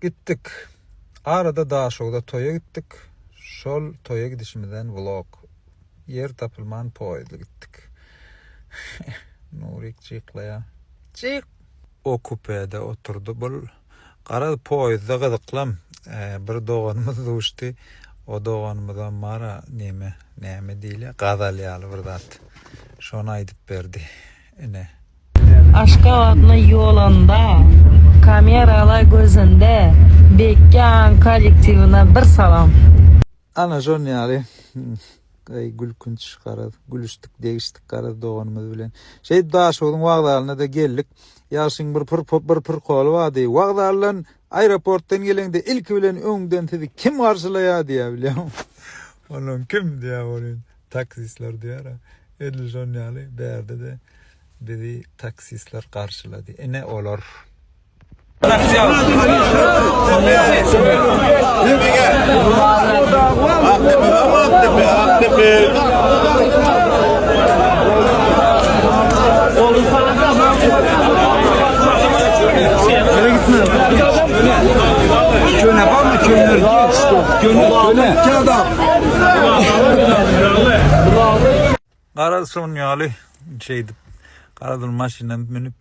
Gittik. Arada Daşoğda toya gittik. Şol toya gidişimizden vlog. Yer tapılman poydu gittik. Nurik çıklaya. Çık. O kupede oturdu. Bul qara poyda gıdıklam. Bir doğanımız uçtu. O doğanımızdan mara neme değil. Qadalyalı bir dat. Şonu aydıp berdi. Ene. Aşgabat'ın yolunda, kameralar gözünde, Bekkan kollektivine bir salam. Ana jon ýaly gülkünç garadı, gülüşdik, degişdik garadı doğanymyz bilen. Daşogyň wagtlaryna da geldik. Ýaşyň bir pır kolu wady. Wagtlaryň aeroportdan gelende ilk bilen öňden sizi kim garşylaýar diýär bilýär. Onuň kim diýär bolýan? Taksistler diýär. Edil jon ýaly berde de bizi taksistler garşylady. Ene olar. Qara son ýaly şeydi. Qaradyl maşyna minip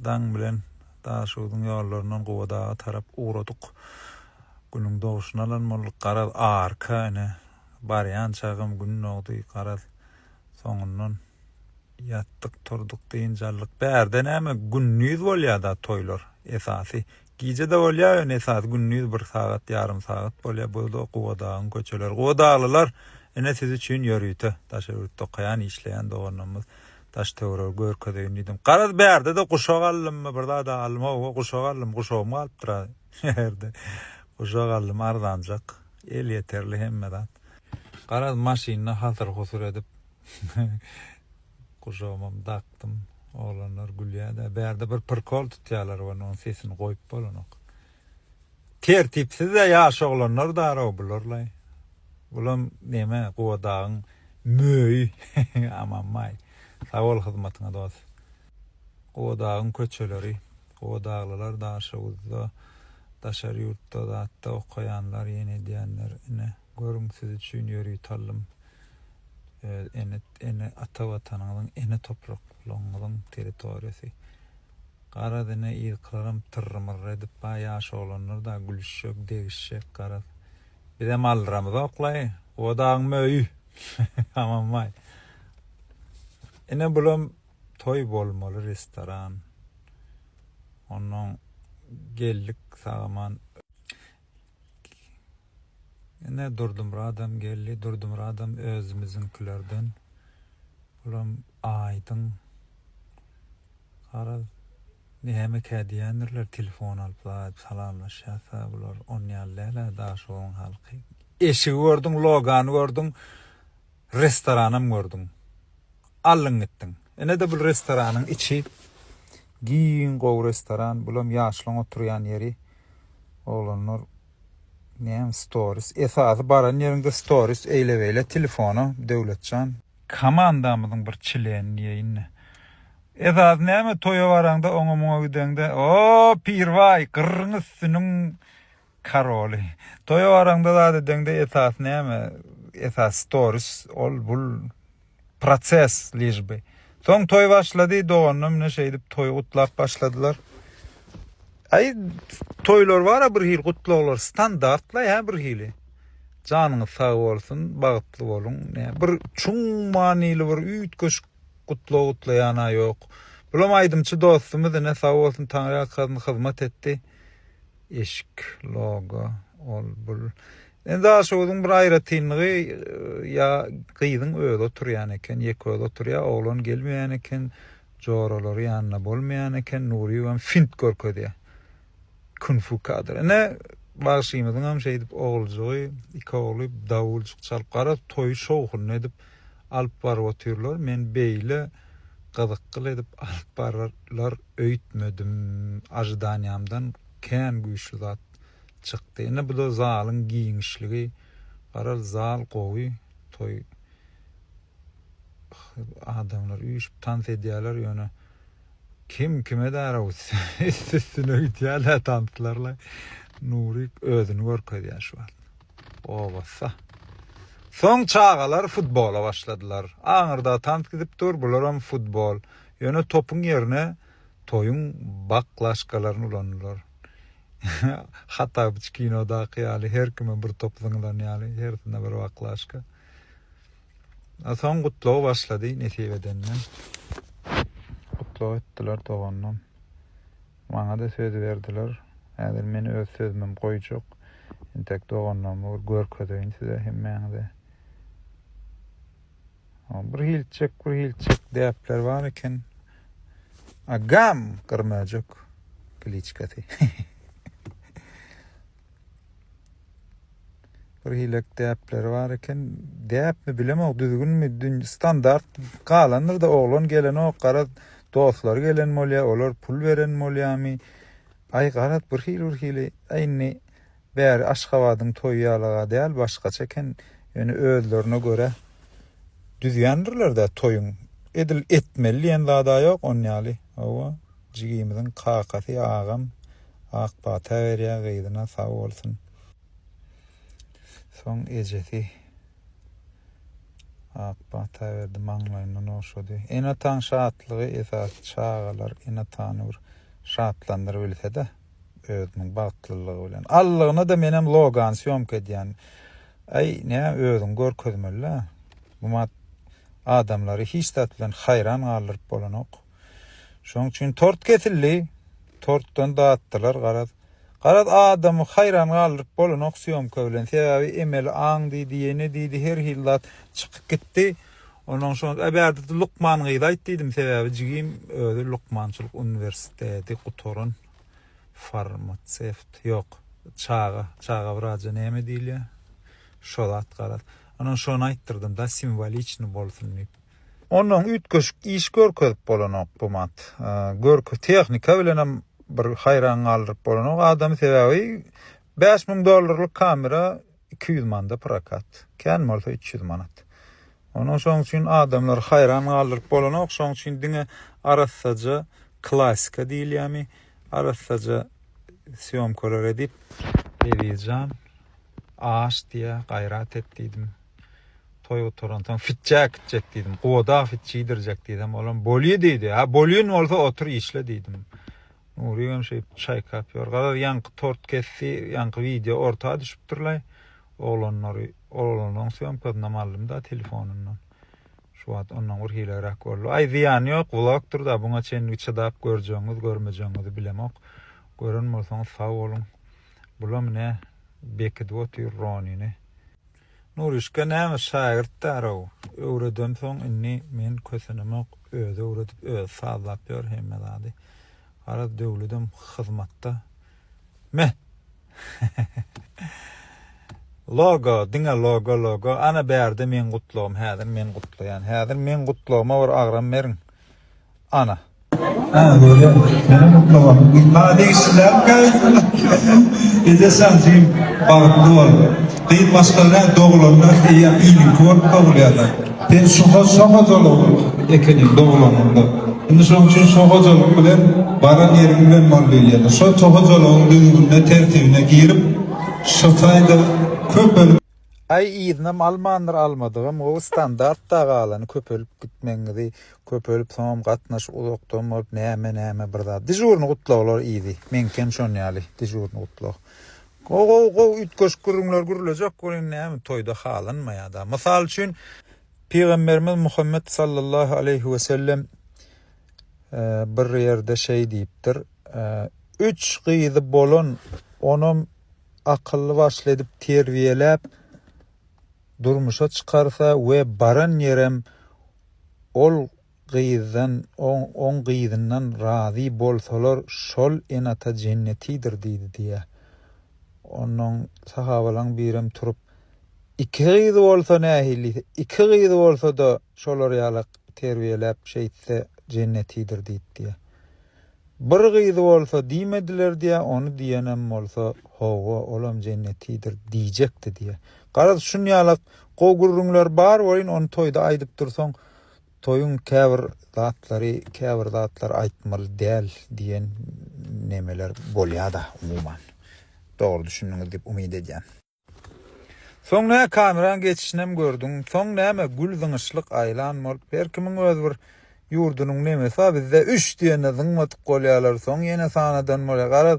daň bilen Daşogyň ýollaryndan gowada tarap uğradyk. Günüň doguşuna lanmalyk qara arka ene baryan çagym gün nogdy qara soňundan ýatdyk turdyk diýinjallyk berde näme günnüz bolýar da toýlar esasy. Gije de bolýar esasy günnüz 1 saat ýarym saat bolýar boldy gowadaň köçeler. Gowadalylar ene sizi üçin ýörüýte. Daşa ýan işleýän doganymyz. Taş töwre görkedeýin diýdim. Garaz berde de guşak aldym, bir da alma o guşak aldym, guşagym alyp durar. Ýerde. Guşak aldym ardanjak. El ýeterli hemmedat. Garaz maşyny hazır gusur edip guşagymy daktym. Oglanlar gülýär. Berde bir perkol tutýarlar we onuň sesini goýup bolanok. Tertipsiz de ýaş oglanlar dara bularlar. Bulam neme gowadagyň möý amamay. Sağol hyzmatyna dost. Gowadagyň köçeleri, gowadalylar Daşogda, Daşary ýurtda da hatda okaýanlar, ýene diýenler, ene görüň siz üçin ýöri tallym. Ene ata watanyň ene topraklaryň territoriýasy. Garadyna ýyklaram tyrmyr edip ýaş oglanlar da gülüşek, degişek garad. Bir de mallarymyz oklay, gowadagyň möý. Amamay. Ene bulam toy bolmaly restoran. Onuň geldik sagaman. Ene durdum radam geldi, durdum radam özümüzünkilerden. Bulam aýdyň. Garaz näme kädiýändirler telefon alyp salamlaşýar bular. On ýalylar Daşogyň halky. Eşigi gördüň, logany gördüň, restoranam gördüň. Alın gittin. Ene de bu restoranyň içi giň gow restoran, bulam ýaşlaň oturýan ýeri. Oglanlar näme stories, esasy baran ýerinde stories eýlebeýle telefonu döwletçan komandamyzyň bir çileğini ýeýinne. Esas näme toýa baranda oňa gidende, o pirvay gyrryň üstüniň karoly. Toýa baranda da dedende esas näme, esas stories ol bul proses lejbe. Soň toy başlady, doganam ne şeýdip toy gutlap başladylar. Ay toylar bara bir hil gutlaglar standartla ya bir hili. Janyňyz sag bolsun, bagtly bolun. Bir çuň manily bir üýtgeş gutlaýana ýok. Bulam aýdymçy dostumyz ne sag bolsun taňra hyzmat etdi. Eşik logo ol bul. Enda şoňyň bir aýratynlygy ýa gyýdyň öýde oturýan eken, ýek öýde oturýar, oglan gelmeýän eken, joralary ýanyna bolmaýan eken, Nuri we fint görkezýär. Kunfu kadr. Ne başymyzyň hem şeýdip oguljogy, iki ogly dawulçyk çalyp garap toý şowhuny edip alyp baryp oturýarlar. Men beýle gyzykyl edip alyp bararlar, öýtmedim. Ajdaniýamdan kän güýçli zat çykdy. Ene bu da zalyň giýinişligi, garal zal gowy toy adamlar üýüşip tans edýärler ýöne. Kim kime darawut? Üstüne gitýärler tanslarla. Nuri özünü görkezýär şu an. O bassa. Soň çağalar futbola başladylar. Aňyrda tant gidip dur, bularam futbol. Ýöne topun ýerine toyun baklaşkalaryny ulandylar. Hatta bu kinoda ýaly her kime bir toplanýan ýaly herinde bir baklaşka. Soň gutlaw başlady netibedenden. Gutlaw etdiler togandan. Maňa da söz berdiler. Häzir men öz sözümden goýjak. Intek togandan bir görkedeýin size hemmeňde. Bir hilçek däpler bar eken. Agam kırmajak kliçkati. Bir hilek däpler bar eken, däp mi bilemok, düzgünmi, standart galandyr da oglan gelen o gara dostlar gelen molya, olar pul beren molyamy. Ay garat bir hili aýny bär Aşgabatyň toýýalyga däl başgaça eken, ýöne özlerine göre düzýändirler da toyun. Edil etmeli ýa-da da ýok onýaly. Owa jigimiň kakasy agam akbata berýär gyýdyna sag bolsun. Soň ejeti akbata berdi maňlaýyndan oşady. Ene taň şatlygy esas çağalar ene tanyr şatlandyryp bilse-de özüniň bagtlylygy bilen. Allygyna da menem logan syomka edýän. Ay näme özüň görkezmeli. Bu adamlary hiç tatlan hayran galyp bolanok. Şoň üçin tort kesildi. Tortdan dağıttılar garat adamy hayran galyp bolanok syomka bilen. Sebebi emel aň diýdi, diýdi her hillat çykyp gitdi. Onuň şoň eberde Lukman gyýda aýtdydım sebebi jigim özü Lukmançylyk universiteti gutorun farmasevt ýok. Çağa wraja näme diýilýär? Şolat garat. Onuň şonu aýtdyrdym da simboliçni bolsun diýip. Onuň ütköşük iş görkezip bolanok bu mat. Görkü tehnika bilen bir hayran galyp bolanok adam sebebi $5.000 kamera 200 manda prokat. Kän bolsa 300 manat. Onuň şoň üçin adamlar hayran galyp bolanok, şoň üçin diňe arasaja klasika diýilýärmi? Arasaja syomkalar edip berýän. Aş diye gayrat etdim. Toy oturantan fitjak etdim. Goda fitçidirjek dedim. Olam bolýa dedi. Ha bolýan bolsa otur işle dedim. Nuriyem şey çay kapýar. Gadar ýanky tort kessi, ýanky video ortağa düşüp durlay. Oğlanlar syomkadan aldım da telefonundan. Şu wagt ondan bir hilerak boldy. Ay ziýan ýok, ulakdyr da buňa çenli çydap görjeňiz, görmejeňiz bilemok. Gören bolsaňyz sag bolun. Bulam ne? Bekedi otur ronini. Nurişka näme şagirt daraw. Öwredem soň inni men kösenemok öze öwredip öz sallap ber hemmedi. Ara döwledem hyzmatda. Meh. Logo. Ana berde men gutlawam, häzir men gutlaýan. Häzir men gutlawma bir agram berin. Ana. Böyle benim mutluluğum. Bana işler izlesem bağlı var. Değil başkalarına doğulanlar iyilik var doğulayanlar. Ben soğaz olurum ekenim doğulanında. Şimdi son için soğaz olurum bilen baran yerimden malıyla. Soğaz olurum düğününe tertibine girip şafayda köp bölüm. Ay iýdinem almandyr almadygym o standart da galan köpölüp gitmeňizi, köpölüp soňam gatnaşyp uzakdan bolup näme bir zat. Dijurny gutlawlar iýdi. Menken şon ýaly dijurny gutlaw. Go ütköş gürüňler gürülecek gören näme toýda halanmaýa da. Mysal üçin Peygamberimiz Muhammed sallallahu aleyhi we sellem bir ýerde şey diýipdir. 3 gyýdy bolan onum akıllı başladyp terbiýelep durmuşa çıkarsa ve baran yerem ol gıydan on gıydandan razı bolsalar şol enata cennetidir diýdi diye. Onun sahabalan birem turup 2 gıydı bolsa nähili 2 gıydı bolsa da şolar ýalyk terbiýelep şeýtse cennetidir diýdi diye. 1 gıydı bolsa diýmediler diye, onu diýenem bolsa howa olam cennetidir diýjekdi diye. Garaz şun ýalyk gogurrunlar bar bolyn onu toýda aýdyp dursaň toyun käbir zatlar aýtmaly däl diýen nemeler bolýar da umuman. doğru düşündüňiz diýip umyt edýän. Soň näme kameran geçişinem gördüm. Soň näme güldiňişlik aýlan bolup her kimiň öz bir ýurdunyň nemesi bizde 3 diýene zyňmatyk golýarlar. Soň ýene sanadan bolar. Gara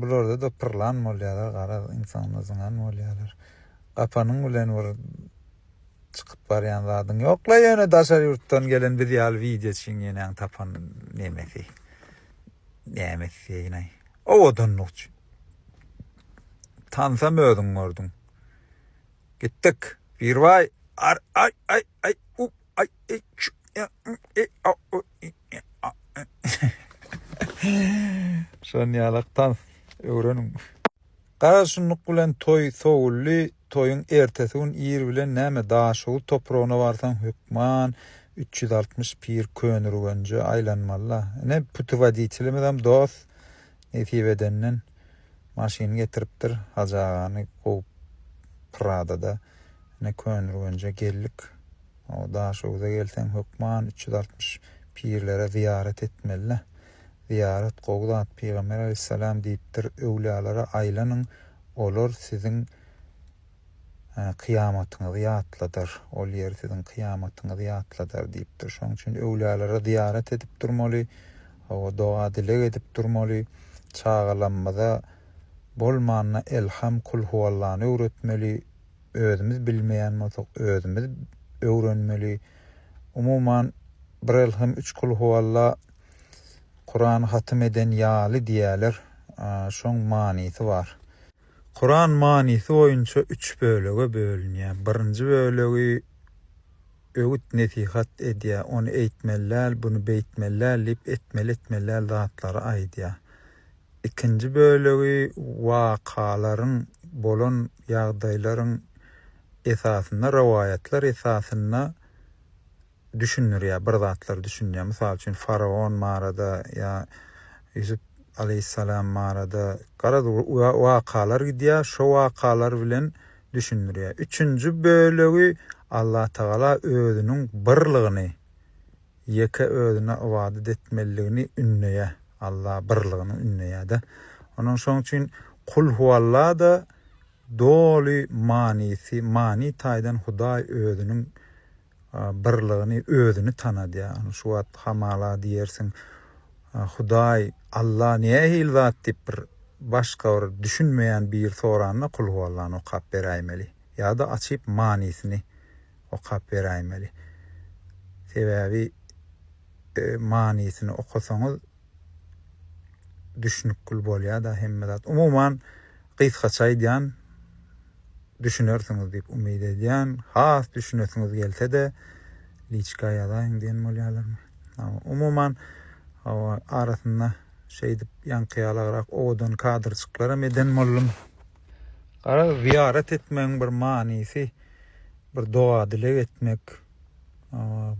bularda da pırlan bolýarlar, gara insanlar zyňan bolýarlar. Gapanyň bilen bir çıkyp barýan zadyň ýokla ýene daşar ýurtdan gelen bir ýaly video çiň ýene tapan nemesi. Nemesi ýene. Owadanlyk. Tansam ödün gördüm. Gittik. Bir vay. Ay up ay şon ýalaktan öwrenim. Garaşynlyk bilen toy sowully, toyun ertesi gün ýer bilen näme daşygy toprağına barsan hükman 361 könürgönje aýlanmalla. Ne putuwadiçilimizem dost netibedenden maşyny getiripdir. Hajagany gowy Prada'da ne könürgönje geldik. O daşyga gelsen hükman 361'lere ziyaret etmeli. Ziyaret gowdat Peygamber aleyhisselam diýipdir, öwliýalara aýlanyň, olar siziň kıyamatyňyzy ýatladyr. Ol ýer siziň kıyamatyňyzy ýatladyr diýipdir. Şoň üçin öwliýalara ziyaret edip durmaly, o doga dilek edip durmaly. Çağalanmada bolmanyna elham kul huwallahny öwretmeli. Özümiz bilmeýän bolsak özümiz öwrenmeli. Umuman bir elham 3 kul huwallah Kur'an hatym eden ýaly diýerler. Şoň manysy bar. Kur'an manysy boýunça 3 bölege bölünýär. Birinji bölegi öwüt nesihat edýär, onu eýtmeler, bunu beýtmeler, lip etmeler zatlary aýdýar. İkinji bölegi wakalaryň bolan ýagdaýlaryň esasynda, rewayatlar esasynda düşünürýär, bir zatlar düşünýär. Mysal üçin Faraon marada ya Yusuf aleyhissalam marada garada wakalar gidýär, şo wakalar bilen düşünürýär. Üçüncü bölegi Allah Taala özüniň birligini, ýeke özüne ibadet etmeligini ünleýär. Allah birligini ünleýär. Onuň şoň üçin kul huwallah da doli manysy, mani taýdan Hudaý özüniň birligini, özüni tanadýar. Şu wagt hamala diýersiň, Hudaý, Allah niye hilvat diýip bir başga bir düşünmeýän bir soranyna kul huwallahyny okap beräýmeli. Ya da açyp manisyny okap beräýmeli. Sebäbi manisyny okasaňyz düşünükül bolýar da hemme zat. Umuman gysgaça aýdýan düşünersiňiz diýip umyt edýän. Has düşünesiňiz gelse de liçka ýalan diýen bolýarlarmy? Umuman arasynda şeýdip ýankyýalarak odan kadrçyklara meden boldum. Gara ziyaret etmeň bir manysy, bir doğa dilek etmek,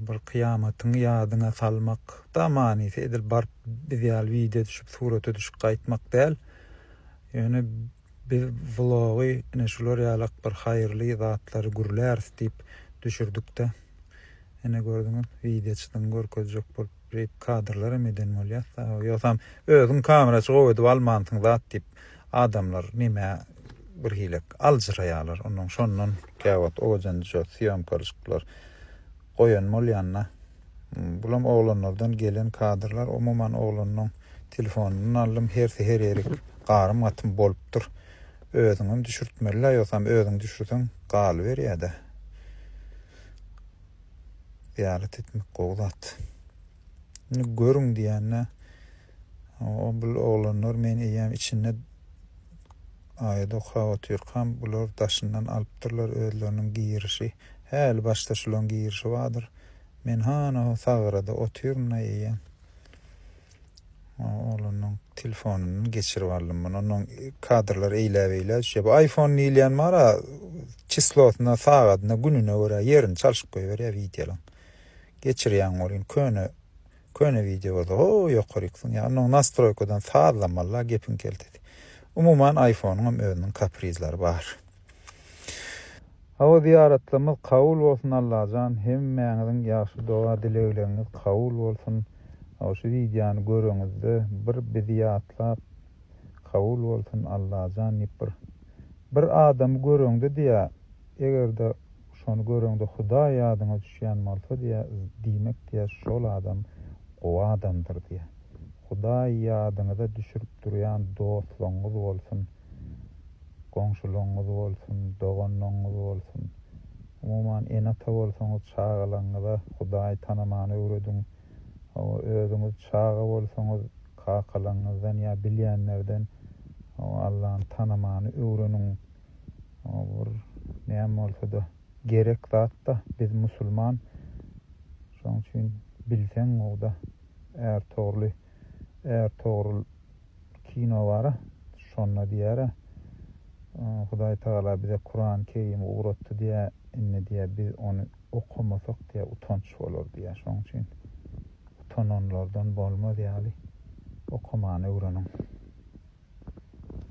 bir kıyamatyň ýadyna salmak da manysy edil bar bizýal video düşüp surata düşüp gaýtmak däl. Ýöne bir vlogy ene şular ýalak bir haýyrly zatlary gürler diýip düşürdükde. Ene gördüňiz videoçydan görkezjek bolup bir kadrlara meden bolýar. Ýa-da özüň kameraçy goýup almantyň zat diýip adamlar nime bir hilek alжыраýarlar. Onuň şondan käwat owajan syýamkarçyklar goýan bolýanna. Bulam oglanlardan gelen kadrlar umuman oglanyň telefonuny alym her seher erik garym atym bolupdyr. Özüňi düşürtmeli, ýa-da özüň düşürseň galy berýär-de. Ziyaret etmek gowdat. Görüň diýänne o bu oglanlar meni ýa içinde aýda hawatyrkam bular daşyndan alypdyrlar özleriniň giýirişi. Häl başda şulan giýirişi bardyr. Men hana sagrada otyrna ýa. Oğlanın telefonunu geçirip aldım. Onun kadrları eyle. Bu iPhone niýlen mara çislotuna saatine gününe göre yerini çalışıp koyuver videolar. Geçirýän bolýan köne video da o ýokaryksyň. Ya onun nastroykodan sağlamalla gepin keldi. Umuman iPhone'un özünün kaprizleri bar. Hawa ziyaretlerimiz kabul bolsun Allah'tan. Hemmeňiziň ýaşy doga dilekleriniz kabul bolsun. Şu videonu görüňizde bir bizi ýatlap kabul bolsun Allah janip bir adam görüňdi diýe egerde şonu görüňdi Huda ýadyna düşýän bolsa diýe diýmek diýe şol adam o adamdyr diýe. Huda ýadyna da düşürüp durýan dostlaryňyz bolsun, goňşularyňyz bolsun, doganlaryňyz bolsun. Umuman enata bolsaňyz çağalaryňyza Hudaýy tanamany öwredin. Özüňiz çağa bolsaňyz kakalaryňyzdan ýa bilýänlerden Allah'ın tanamany öwrenin. Näme bolsa da gerek zat da biz musulman. Şoň üçin bilseň oda eğer togry kino bara şonna diýär. Hudaý Taala bize Kur'an-ı Kerim öwretdi diýe, inne diýe biz onu okumasak diýe utanç bolar diýe. Şoň üçin utananlardan bolmaz ýaly okumany öwrenin.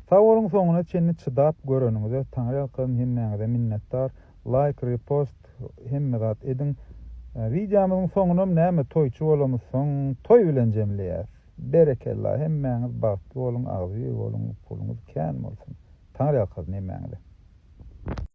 Sağolun soňuna çenni çydap göreniňize Taňry ýakyn hemmeňize minnetdar. Like, repost hemme zat edin. Videomyzyň soňuna näme toýçy bolamysyň, toý bilen jemleýär. Berekellah hemmeňiz bagtly bolun, agzy bolun, puluňyz kän bolsun. Taňry ýakyn hemmeňize.